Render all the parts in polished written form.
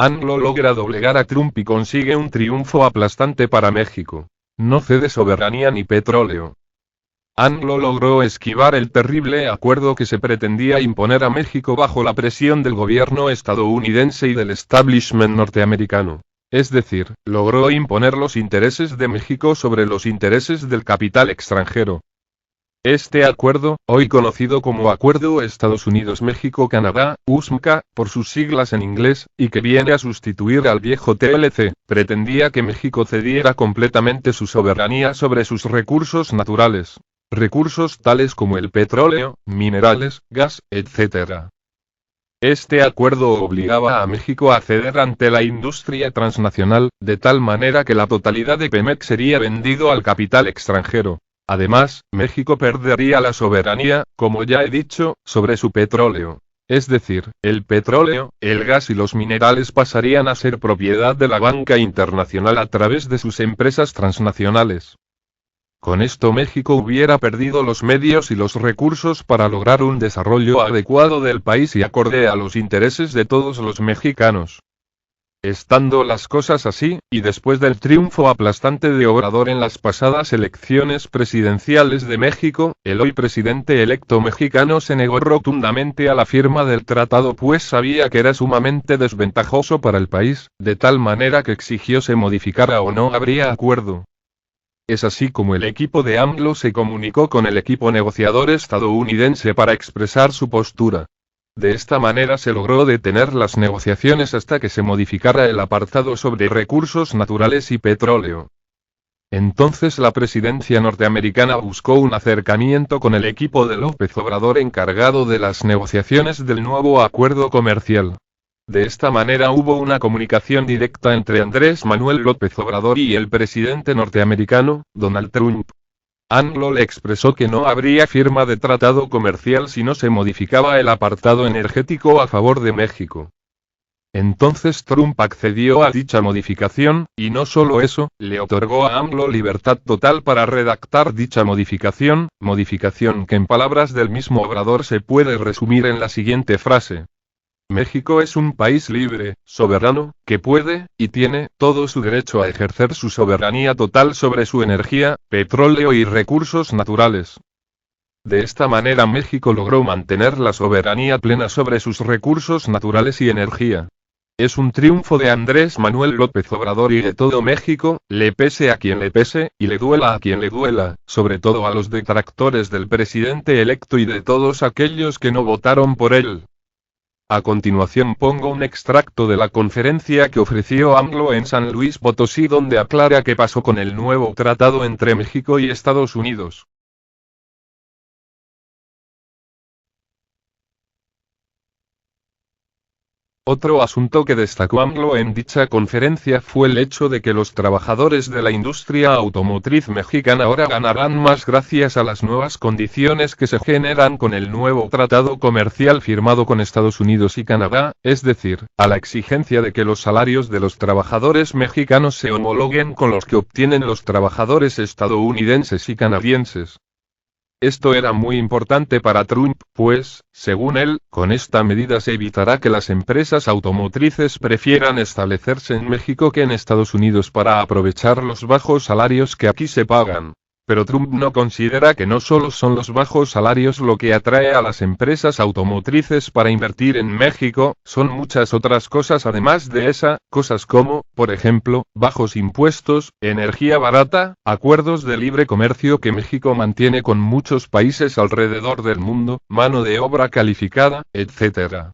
AMLO logra doblegar a Trump y consigue un triunfo aplastante para México. No cede soberanía ni petróleo. AMLO logró esquivar el terrible acuerdo que se pretendía imponer a México bajo la presión del gobierno estadounidense y del establishment norteamericano. Es decir, logró imponer los intereses de México sobre los intereses del capital extranjero. Este acuerdo, hoy conocido como Acuerdo Estados Unidos-México-Canadá, USMCA, por sus siglas en inglés, y que viene a sustituir al viejo TLC, pretendía que México cediera completamente su soberanía sobre sus recursos naturales. Recursos tales como el petróleo, minerales, gas, etc. Este acuerdo obligaba a México a ceder ante la industria transnacional, de tal manera que la totalidad de Pemex sería vendido al capital extranjero. Además, México perdería la soberanía, como ya he dicho, sobre su petróleo. Es decir, el petróleo, el gas y los minerales pasarían a ser propiedad de la banca internacional a través de sus empresas transnacionales. Con esto México hubiera perdido los medios y los recursos para lograr un desarrollo adecuado del país y acorde a los intereses de todos los mexicanos. Estando las cosas así, y después del triunfo aplastante de Obrador en las pasadas elecciones presidenciales de México, el hoy presidente electo mexicano se negó rotundamente a la firma del tratado pues sabía que era sumamente desventajoso para el país, de tal manera que exigió se modificara o no habría acuerdo. Es así como el equipo de AMLO se comunicó con el equipo negociador estadounidense para expresar su postura. De esta manera se logró detener las negociaciones hasta que se modificara el apartado sobre recursos naturales y petróleo. Entonces la presidencia norteamericana buscó un acercamiento con el equipo de López Obrador encargado de las negociaciones del nuevo acuerdo comercial. De esta manera hubo una comunicación directa entre Andrés Manuel López Obrador y el presidente norteamericano, Donald Trump. AMLO le expresó que no habría firma de tratado comercial si no se modificaba el apartado energético a favor de México. Entonces Trump accedió a dicha modificación, y no solo eso, le otorgó a AMLO libertad total para redactar dicha modificación que en palabras del mismo Obrador se puede resumir en la siguiente frase. México es un país libre, soberano, que puede, y tiene, todo su derecho a ejercer su soberanía total sobre su energía, petróleo y recursos naturales. De esta manera México logró mantener la soberanía plena sobre sus recursos naturales y energía. Es un triunfo de Andrés Manuel López Obrador y de todo México, le pese a quien le pese, y le duela a quien le duela, sobre todo a los detractores del presidente electo y de todos aquellos que no votaron por él. A continuación pongo un extracto de la conferencia que ofreció AMLO en San Luis Potosí donde aclara qué pasó con el nuevo tratado entre México y Estados Unidos. Otro asunto que destacó AMLO en dicha conferencia fue el hecho de que los trabajadores de la industria automotriz mexicana ahora ganarán más gracias a las nuevas condiciones que se generan con el nuevo tratado comercial firmado con Estados Unidos y Canadá, es decir, a la exigencia de que los salarios de los trabajadores mexicanos se homologuen con los que obtienen los trabajadores estadounidenses y canadienses. Esto era muy importante para Trump, pues, según él, con esta medida se evitará que las empresas automotrices prefieran establecerse en México que en Estados Unidos para aprovechar los bajos salarios que aquí se pagan. Pero Trump no considera que no solo son los bajos salarios lo que atrae a las empresas automotrices para invertir en México, son muchas otras cosas además de esa, cosas como, por ejemplo, bajos impuestos, energía barata, acuerdos de libre comercio que México mantiene con muchos países alrededor del mundo, mano de obra calificada, etc.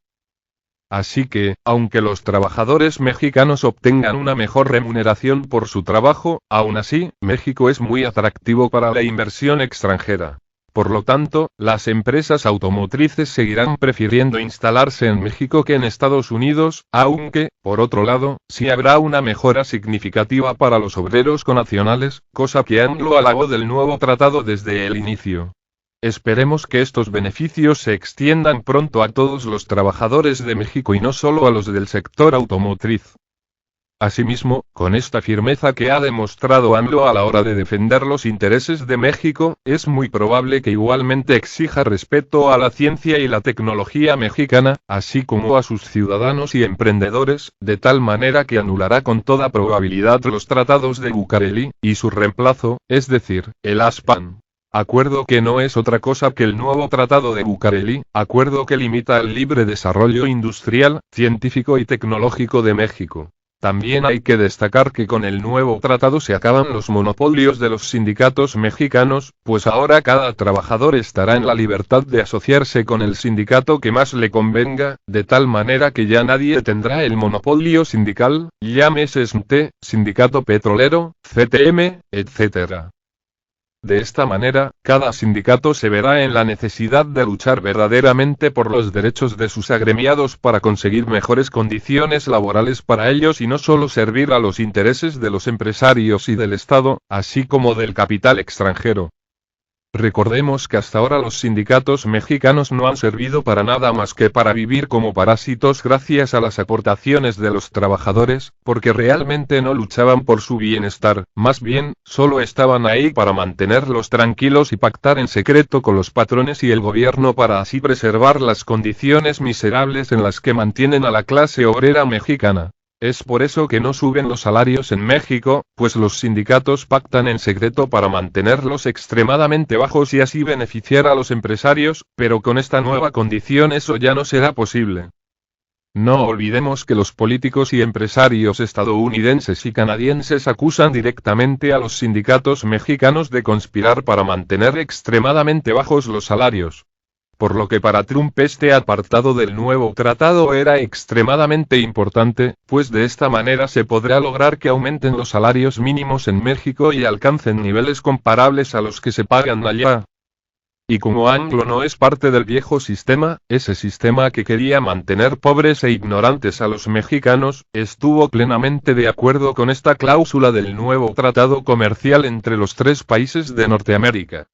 Así que, aunque los trabajadores mexicanos obtengan una mejor remuneración por su trabajo, aún así, México es muy atractivo para la inversión extranjera. Por lo tanto, las empresas automotrices seguirán prefiriendo instalarse en México que en Estados Unidos, aunque, por otro lado, sí habrá una mejora significativa para los obreros connacionales, cosa que AMLO alabó del nuevo tratado desde el inicio. Esperemos que estos beneficios se extiendan pronto a todos los trabajadores de México y no solo a los del sector automotriz. Asimismo, con esta firmeza que ha demostrado AMLO a la hora de defender los intereses de México, es muy probable que igualmente exija respeto a la ciencia y la tecnología mexicana, así como a sus ciudadanos y emprendedores, de tal manera que anulará con toda probabilidad los tratados de Bucareli, y su reemplazo, es decir, el ASPAN. Acuerdo que no es otra cosa que el nuevo Tratado de Bucareli, acuerdo que limita el libre desarrollo industrial, científico y tecnológico de México. También hay que destacar que con el nuevo tratado se acaban los monopolios de los sindicatos mexicanos, pues ahora cada trabajador estará en la libertad de asociarse con el sindicato que más le convenga, de tal manera que ya nadie tendrá el monopolio sindical, llámese SMT, Sindicato Petrolero, CTM, etc. De esta manera, cada sindicato se verá en la necesidad de luchar verdaderamente por los derechos de sus agremiados para conseguir mejores condiciones laborales para ellos y no solo servir a los intereses de los empresarios y del Estado, así como del capital extranjero. Recordemos que hasta ahora los sindicatos mexicanos no han servido para nada más que para vivir como parásitos gracias a las aportaciones de los trabajadores, porque realmente no luchaban por su bienestar, más bien, solo estaban ahí para mantenerlos tranquilos y pactar en secreto con los patrones y el gobierno para así preservar las condiciones miserables en las que mantienen a la clase obrera mexicana. Es por eso que no suben los salarios en México, pues los sindicatos pactan en secreto para mantenerlos extremadamente bajos y así beneficiar a los empresarios, pero con esta nueva condición eso ya no será posible. No olvidemos que los políticos y empresarios estadounidenses y canadienses acusan directamente a los sindicatos mexicanos de conspirar para mantener extremadamente bajos los salarios. Por lo que para Trump este apartado del nuevo tratado era extremadamente importante, pues de esta manera se podrá lograr que aumenten los salarios mínimos en México y alcancen niveles comparables a los que se pagan allá. Y como AMLO no es parte del viejo sistema, ese sistema que quería mantener pobres e ignorantes a los mexicanos, estuvo plenamente de acuerdo con esta cláusula del nuevo tratado comercial entre los tres países de Norteamérica.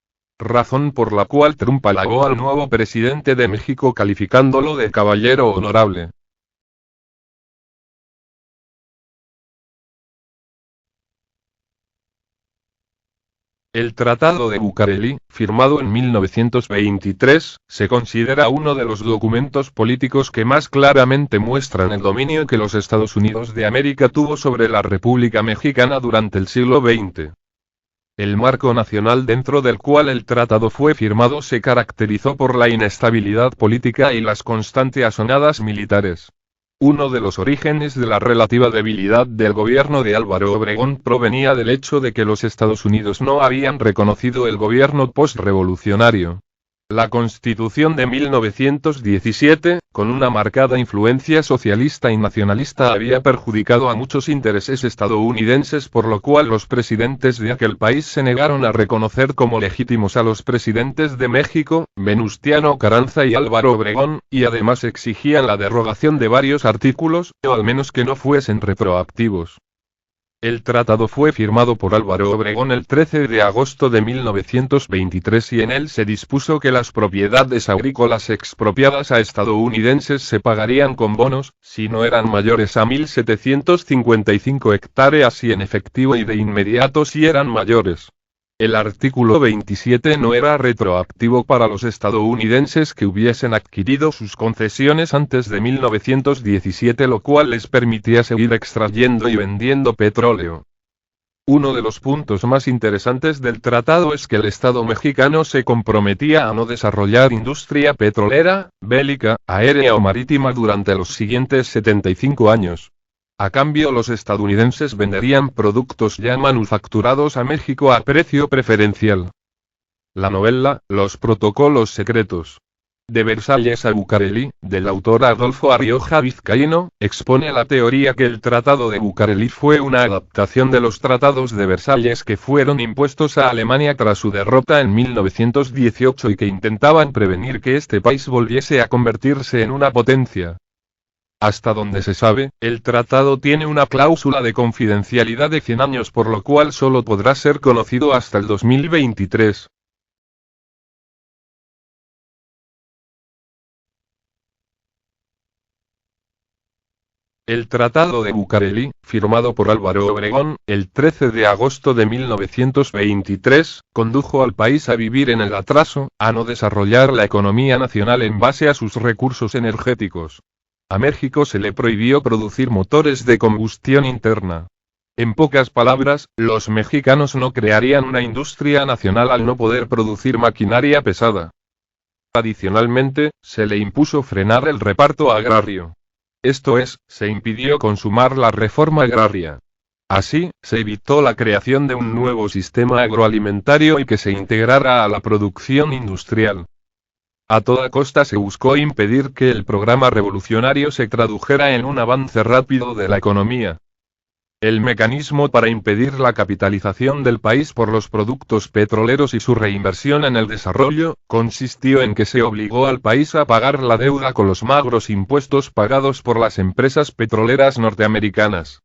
Razón por la cual Trump halagó al nuevo presidente de México calificándolo de caballero honorable. El Tratado de Bucareli, firmado en 1923, se considera uno de los documentos políticos que más claramente muestran el dominio que los Estados Unidos de América tuvo sobre la República Mexicana durante el siglo XX. El marco nacional dentro del cual el tratado fue firmado se caracterizó por la inestabilidad política y las constantes asonadas militares. Uno de los orígenes de la relativa debilidad del gobierno de Álvaro Obregón provenía del hecho de que los Estados Unidos no habían reconocido el gobierno postrevolucionario. La Constitución de 1917, con una marcada influencia socialista y nacionalista, había perjudicado a muchos intereses estadounidenses, por lo cual los presidentes de aquel país se negaron a reconocer como legítimos a los presidentes de México, Venustiano Carranza y Álvaro Obregón, y además exigían la derogación de varios artículos, o al menos que no fuesen retroactivos. El tratado fue firmado por Álvaro Obregón el 13 de agosto de 1923 y en él se dispuso que las propiedades agrícolas expropiadas a estadounidenses se pagarían con bonos, si no eran mayores a 1.755 hectáreas y en efectivo y de inmediato si eran mayores. El artículo 27 no era retroactivo para los estadounidenses que hubiesen adquirido sus concesiones antes de 1917, lo cual les permitía seguir extrayendo y vendiendo petróleo. Uno de los puntos más interesantes del tratado es que el Estado mexicano se comprometía a no desarrollar industria petrolera, bélica, aérea o marítima durante los siguientes 75 años. A cambio, los estadounidenses venderían productos ya manufacturados a México a precio preferencial. La novela, Los protocolos secretos. De Versalles a Bucareli, del autor Adolfo Arrioja Vizcaíno, expone la teoría que el Tratado de Bucareli fue una adaptación de los tratados de Versalles que fueron impuestos a Alemania tras su derrota en 1918 y que intentaban prevenir que este país volviese a convertirse en una potencia. Hasta donde se sabe, el tratado tiene una cláusula de confidencialidad de 100 años, por lo cual solo podrá ser conocido hasta el 2023. El Tratado de Bucareli, firmado por Álvaro Obregón, el 13 de agosto de 1923, condujo al país a vivir en el atraso, a no desarrollar la economía nacional en base a sus recursos energéticos. A México se le prohibió producir motores de combustión interna. En pocas palabras, los mexicanos no crearían una industria nacional al no poder producir maquinaria pesada. Adicionalmente, se le impuso frenar el reparto agrario. Esto es, se impidió consumar la reforma agraria. Así, se evitó la creación de un nuevo sistema agroalimentario y que se integrara a la producción industrial. A toda costa se buscó impedir que el programa revolucionario se tradujera en un avance rápido de la economía. El mecanismo para impedir la capitalización del país por los productos petroleros y su reinversión en el desarrollo, consistió en que se obligó al país a pagar la deuda con los magros impuestos pagados por las empresas petroleras norteamericanas.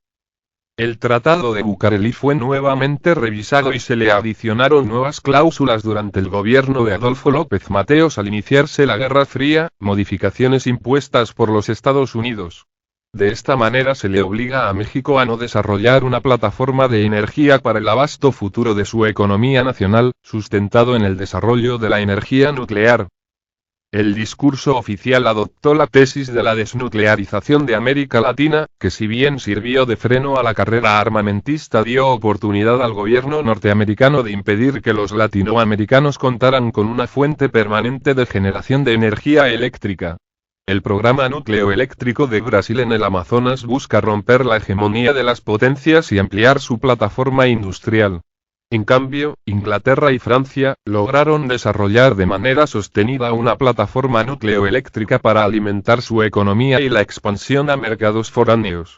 El Tratado de Bucareli fue nuevamente revisado y se le adicionaron nuevas cláusulas durante el gobierno de Adolfo López Mateos al iniciarse la Guerra Fría, modificaciones impuestas por los Estados Unidos. De esta manera se le obliga a México a no desarrollar una plataforma de energía para el abasto futuro de su economía nacional, sustentado en el desarrollo de la energía nuclear. El discurso oficial adoptó la tesis de la desnuclearización de América Latina, que si bien sirvió de freno a la carrera armamentista, dio oportunidad al gobierno norteamericano de impedir que los latinoamericanos contaran con una fuente permanente de generación de energía eléctrica. El programa nucleoeléctrico de Brasil en el Amazonas busca romper la hegemonía de las potencias y ampliar su plataforma industrial. En cambio, Inglaterra y Francia lograron desarrollar de manera sostenida una plataforma nucleoeléctrica para alimentar su economía y la expansión a mercados foráneos.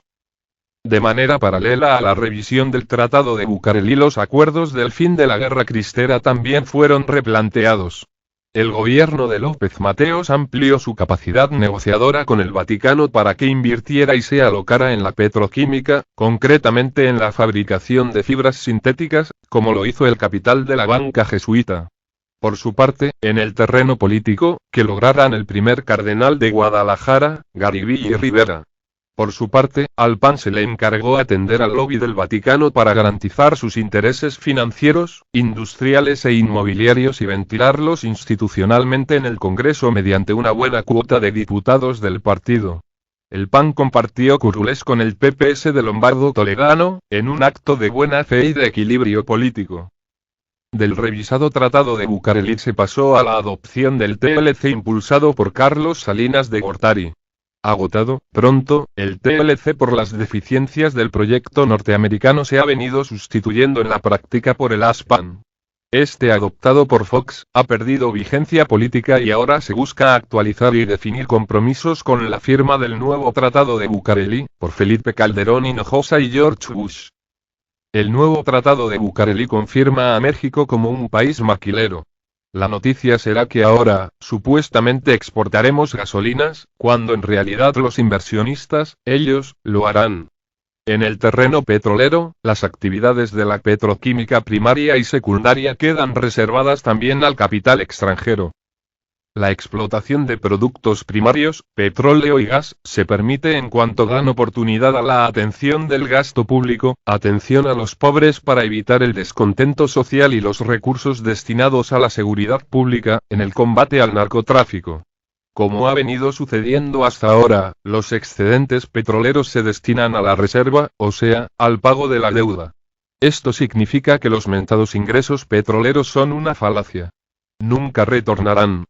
De manera paralela a la revisión del Tratado de Bucareli, los acuerdos del fin de la Guerra Cristera también fueron replanteados. El gobierno de López Mateos amplió su capacidad negociadora con el Vaticano para que invirtiera y se alocara en la petroquímica, concretamente en la fabricación de fibras sintéticas, como lo hizo el capital de la banca jesuita. Por su parte, en el terreno político, que lograran el primer cardenal de Guadalajara, Garibay y Rivera. Por su parte, al PAN se le encargó atender al lobby del Vaticano para garantizar sus intereses financieros, industriales e inmobiliarios y ventilarlos institucionalmente en el Congreso mediante una buena cuota de diputados del partido. El PAN compartió curules con el PPS de Lombardo Toledano, en un acto de buena fe y de equilibrio político. Del revisado Tratado de Bucareli se pasó a la adopción del TLC impulsado por Carlos Salinas de Gortari. Agotado, pronto, el TLC por las deficiencias del proyecto norteamericano se ha venido sustituyendo en la práctica por el ASPAN. Este, adoptado por Fox, ha perdido vigencia política y ahora se busca actualizar y definir compromisos con la firma del nuevo Tratado de Bucareli, por Felipe Calderón Hinojosa y George Bush. El nuevo Tratado de Bucareli confirma a México como un país maquilero. La noticia será que ahora, supuestamente exportaremos gasolinas, cuando en realidad los inversionistas, ellos, lo harán. En el terreno petrolero, las actividades de la petroquímica primaria y secundaria quedan reservadas también al capital extranjero. La explotación de productos primarios, petróleo y gas, se permite en cuanto dan oportunidad a la atención del gasto público, atención a los pobres para evitar el descontento social y los recursos destinados a la seguridad pública, en el combate al narcotráfico. Como ha venido sucediendo hasta ahora, los excedentes petroleros se destinan a la reserva, o sea, al pago de la deuda. Esto significa que los mentados ingresos petroleros son una falacia. Nunca retornarán.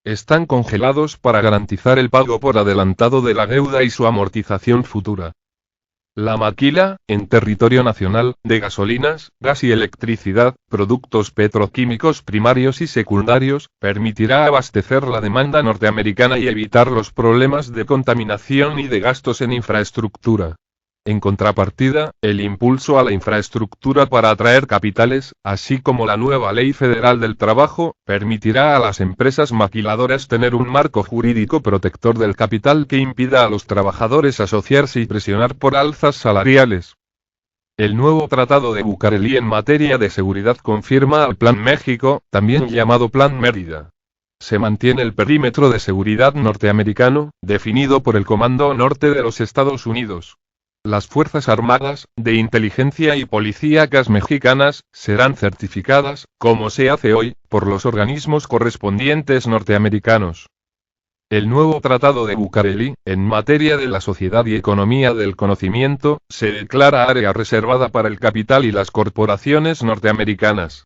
Están congelados para garantizar el pago por adelantado de la deuda y su amortización futura. La maquila, en territorio nacional, de gasolinas, gas y electricidad, productos petroquímicos primarios y secundarios, permitirá abastecer la demanda norteamericana y evitar los problemas de contaminación y de gastos en infraestructura. En contrapartida, el impulso a la infraestructura para atraer capitales, así como la nueva Ley Federal del Trabajo, permitirá a las empresas maquiladoras tener un marco jurídico protector del capital que impida a los trabajadores asociarse y presionar por alzas salariales. El nuevo Tratado de Bucareli en materia de seguridad confirma al Plan México, también llamado Plan Mérida. Se mantiene el perímetro de seguridad norteamericano, definido por el Comando Norte de los Estados Unidos. Las Fuerzas Armadas, de Inteligencia y Policíacas mexicanas, serán certificadas, como se hace hoy, por los organismos correspondientes norteamericanos. El nuevo Tratado de Bucareli, en materia de la sociedad y economía del conocimiento, se declara área reservada para el capital y las corporaciones norteamericanas.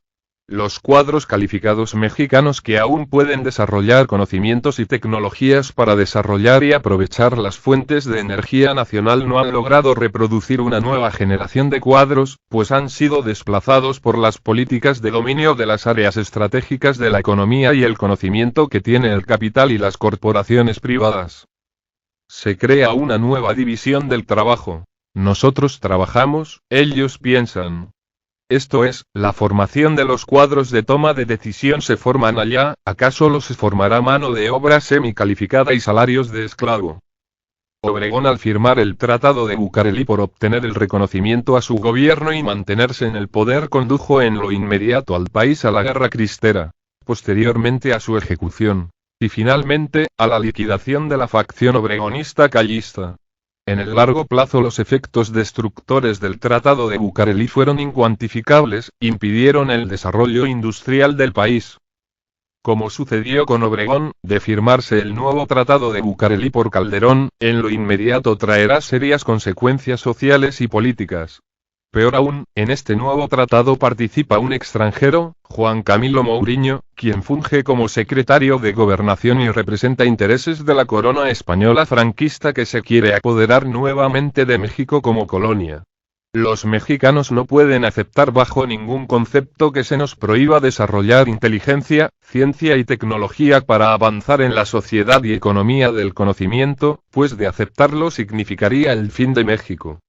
Los cuadros calificados mexicanos que aún pueden desarrollar conocimientos y tecnologías para desarrollar y aprovechar las fuentes de energía nacional no han logrado reproducir una nueva generación de cuadros, pues han sido desplazados por las políticas de dominio de las áreas estratégicas de la economía y el conocimiento que tiene el capital y las corporaciones privadas. Se crea una nueva división del trabajo. Nosotros trabajamos, ellos piensan. Esto es, la formación de los cuadros de toma de decisión se forman allá, acá solo se formará mano de obra semicalificada y salarios de esclavo. Obregón, al firmar el Tratado de Bucareli por obtener el reconocimiento a su gobierno y mantenerse en el poder, condujo en lo inmediato al país a la guerra cristera, posteriormente a su ejecución, y finalmente, a la liquidación de la facción obregonista callista. En el largo plazo los efectos destructores del Tratado de Bucareli fueron incuantificables, impidieron el desarrollo industrial del país. Como sucedió con Obregón, de firmarse el nuevo Tratado de Bucareli por Calderón, en lo inmediato traerá serias consecuencias sociales y políticas. Peor aún, en este nuevo tratado participa un extranjero, Juan Camilo Mourinho, quien funge como secretario de Gobernación y representa intereses de la corona española franquista que se quiere apoderar nuevamente de México como colonia. Los mexicanos no pueden aceptar bajo ningún concepto que se nos prohíba desarrollar inteligencia, ciencia y tecnología para avanzar en la sociedad y economía del conocimiento, pues de aceptarlo significaría el fin de México.